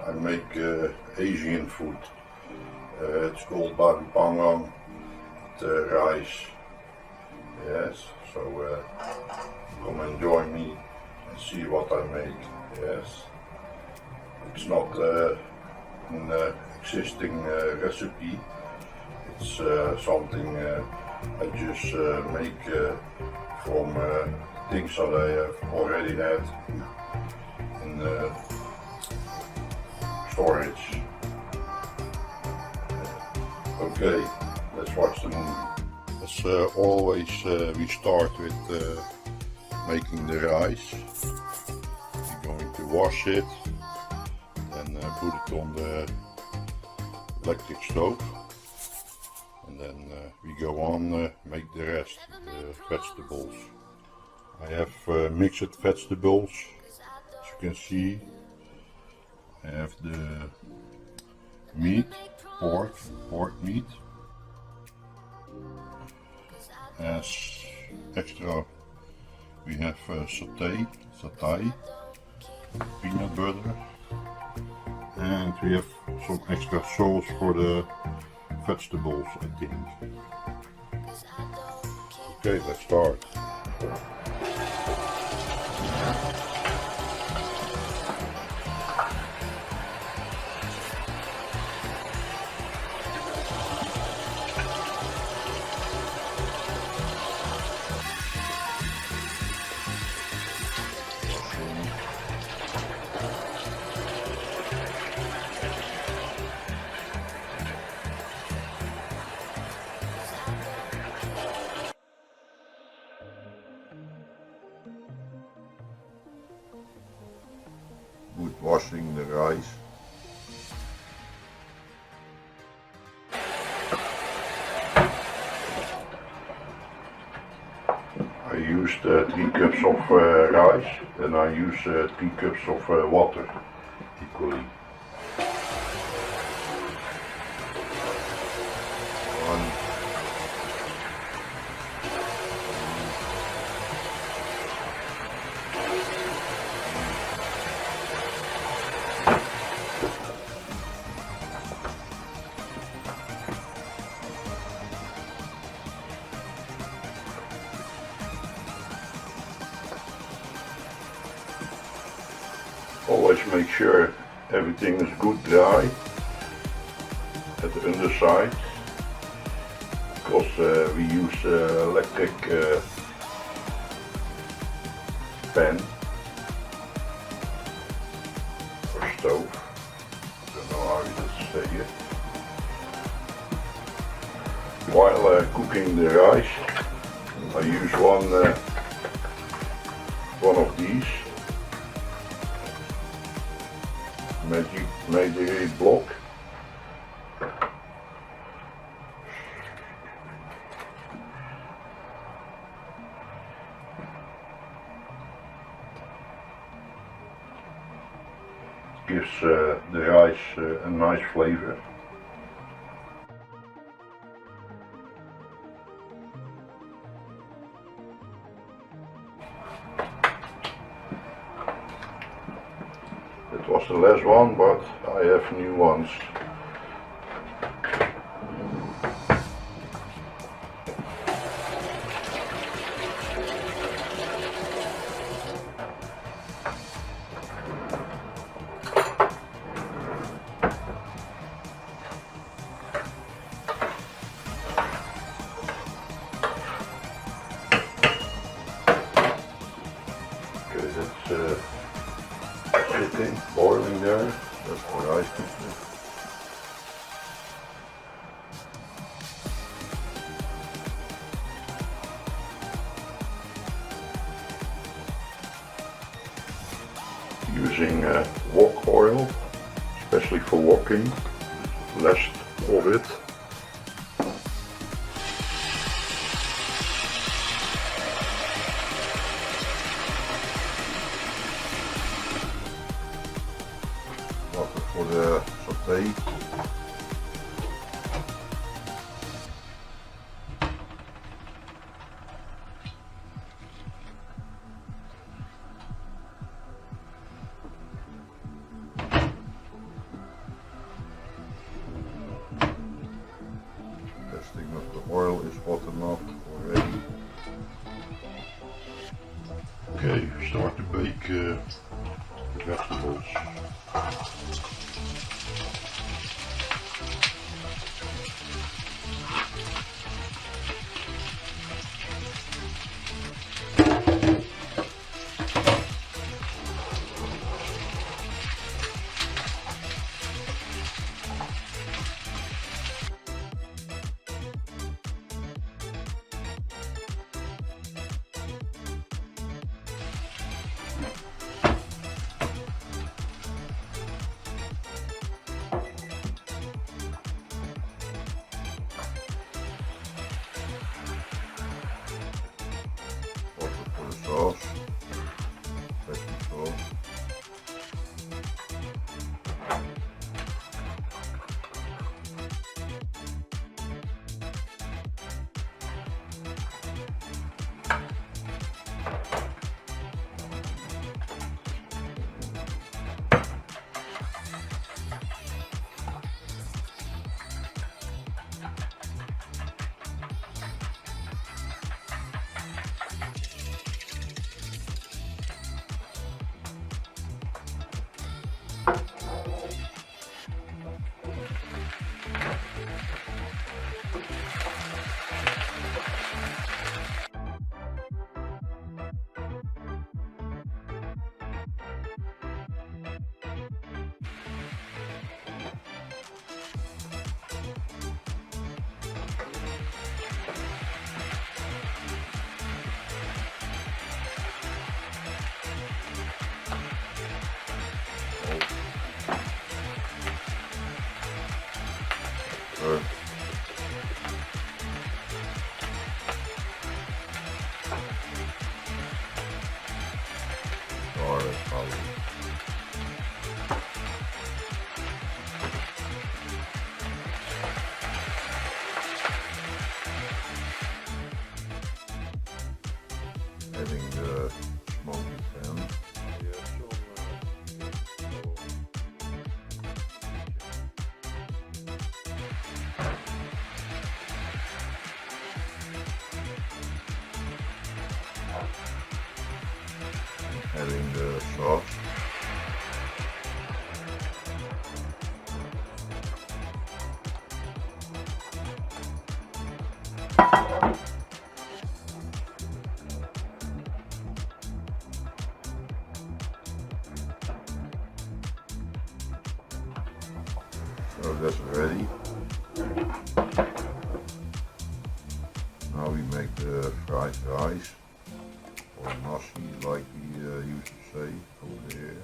I make Asian food. It's called Babipangang, rice. Yes, so come and join me and see what I make. Yes, it's not an existing recipe. It's something I just make from things that I have already had in storage. Okay, let's watch the movie. As always, we start with making the rice. We're going to wash it and put it on the electric stove. And then we go on make the rest, the vegetables. I have mixed vegetables, as you can see. I have the meat, pork meat. As extra we have satay, peanut butter, and we have some extra sauce for the vegetables, I think. Okay, let's start. Good washing the rice. I used 3 cups of rice, and I use 3 cups of water equally. Always make sure everything is good dry at the underside, because we use electric pan or stove. I don't know how you say it. While cooking the rice, I use one of these magic block. Gives the rice a nice flavor. It was the last one, but I have new ones. Okay, that's sitting, boiling there. That's the rice cooker. Using wok oil, especially for woking, less of it. Water for the saute. enough already. Okay, start to bake the vegetables. Sauce, spicy sauce. Good. Garlic powder. Adding the smoky pan. Adding the sauce. So that's ready. Now we make the fried rice, or Nasi like we used to say over there.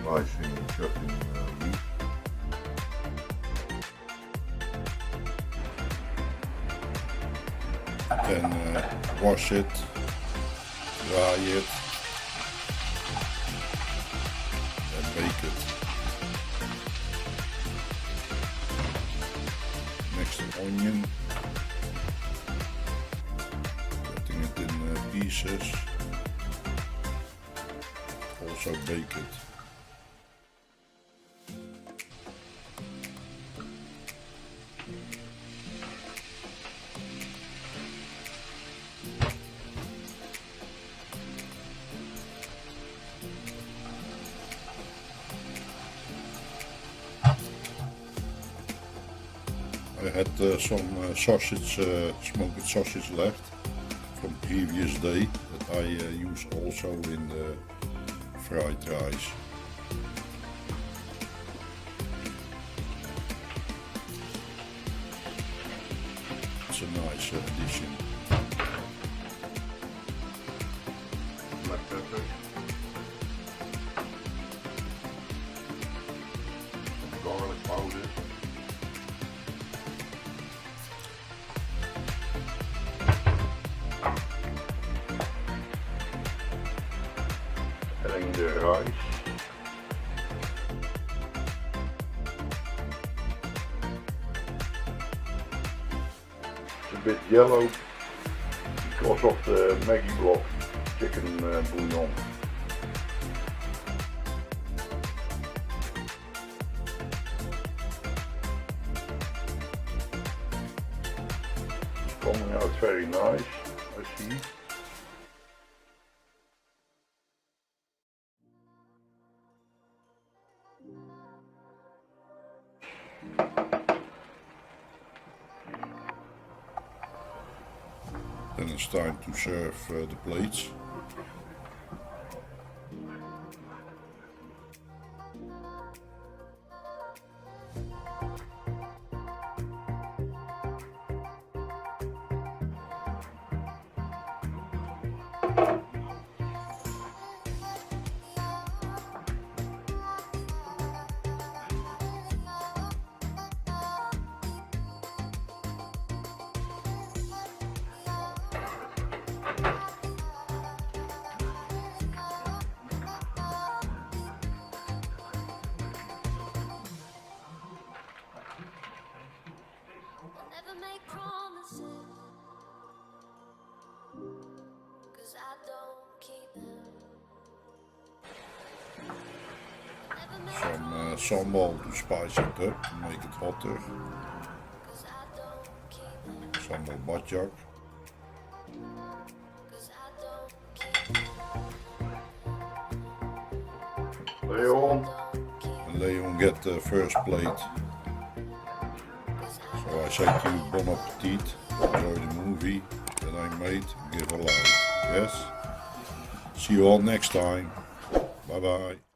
Slicing and chopping leek. Then wash it, dry it, and bake it. Next onion, cutting it in pieces. Also bake it. I had some sausage, smoked sausage left from previous day that I use also in the fried rice. It's a nice addition. Black pepper. Garlic powder. a bit yellow because of the Maggi block chicken bouillon. It's coming out very nice, I see. Then it's time to serve the plates. Some sambal to spice it up, to make it hotter. Sambal badjak. Leon get the first plate. So I say to you, bon appetit, enjoy the movie that I made, give a like. Yes? See you all next time. Bye bye.